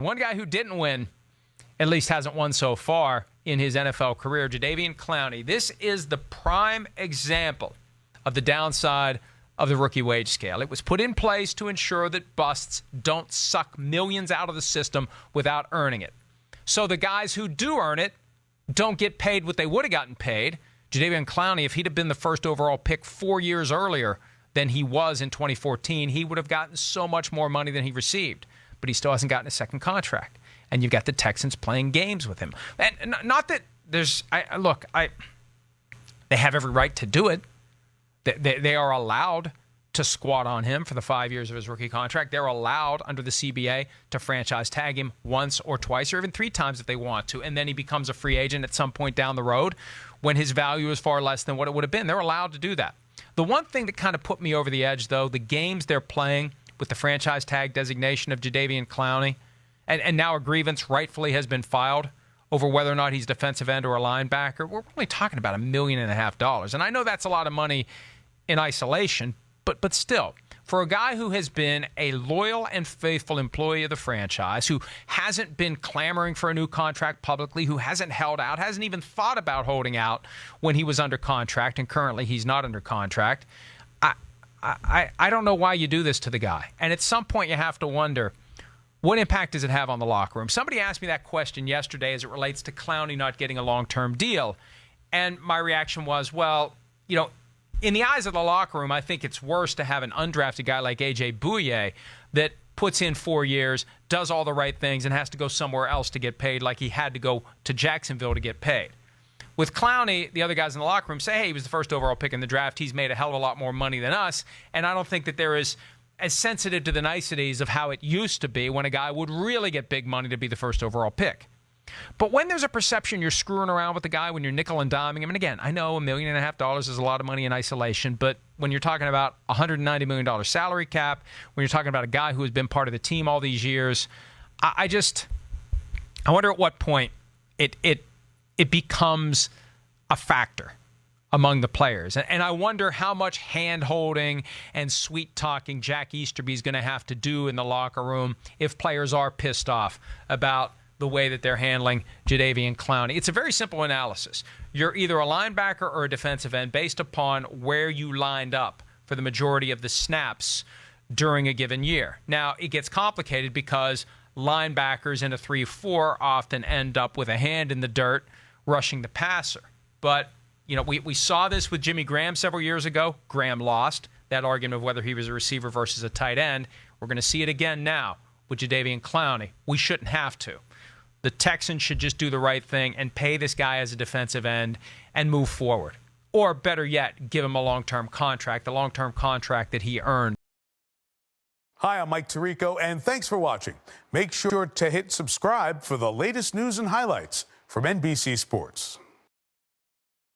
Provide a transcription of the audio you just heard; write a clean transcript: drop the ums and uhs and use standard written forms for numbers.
One guy who didn't win, at least hasn't won so far in his NFL career, Jadeveon Clowney. This is the prime example of the downside of the rookie wage scale. It was put in place to ensure that busts don't suck millions out of the system without earning it. So the guys who do earn it don't get paid what they would have gotten paid. Jadeveon Clowney, if he'd have been the first overall pick 4 years earlier than he was in 2014, he would have gotten so much more money than he received. But he still hasn't gotten a second contract. And you've got the Texans playing games with him. And not that there's they have every right to do it. They are allowed to squat on him for the 5 years of his rookie contract. They're allowed under the CBA to franchise tag him once or twice or even 3 times if they want to. And then he becomes a free agent at some point down the road when his value is far less than what it would have been. They're allowed to do that. The one thing that kind of put me over the edge, though, the games they're playing with the franchise tag designation of Jadeveon Clowney, and now a grievance rightfully has been filed over whether or not he's defensive end or a linebacker. We're only talking about $1.5 million. And I know that's a lot of money in isolation, but still, for a guy who has been a loyal and faithful employee of the franchise, who hasn't been clamoring for a new contract publicly, who hasn't held out, hasn't even thought about holding out when he was under contract, and currently he's not under contract, I don't know why you do this to the guy. And at some point you have to wonder, what impact does it have on the locker room? Somebody asked me that question yesterday as it relates to Clowney not getting a long-term deal. And my reaction was, well, you know, in the eyes of the locker room, I think it's worse to have an undrafted guy like A.J. Bouye that puts in 4 years, does all the right things, and has to go somewhere else to get paid like he had to go to Jacksonville to get paid. With Clowney, the other guys in the locker room say, hey, he was the first overall pick in the draft. He's made a hell of a lot more money than us. And I don't think that there is as sensitive to the niceties of how it used to be when a guy would really get big money to be the first overall pick. But when there's a perception you're screwing around with the guy, when you're nickel and diming him, and again, I know $1.5 million is a lot of money in isolation, but when you're talking about a $190 million salary cap, when you're talking about a guy who has been part of the team all these years, I wonder at what point it becomes a factor among the players. And I wonder how much hand-holding and sweet-talking Jack Easterby is going to have to do in the locker room if players are pissed off about the way that they're handling Jadeveon Clowney. It's a very simple analysis. You're either a linebacker or a defensive end based upon where you lined up for the majority of the snaps during a given year. Now, it gets complicated because linebackers in a 3-4 often end up with a hand in the dirt rushing the passer. But, you know, we saw this with Jimmy Graham several years ago. Graham lost that argument of whether he was a receiver versus a tight end. We're going to see it again now with Jadeveon Clowney. We shouldn't have to. The Texans should just do the right thing and pay this guy as a defensive end and move forward. Or better yet, give him a long-term contract, the long-term contract that he earned. Hi, I'm Mike Tirico, and thanks for watching. Make sure to hit subscribe for the latest news and highlights from NBC Sports.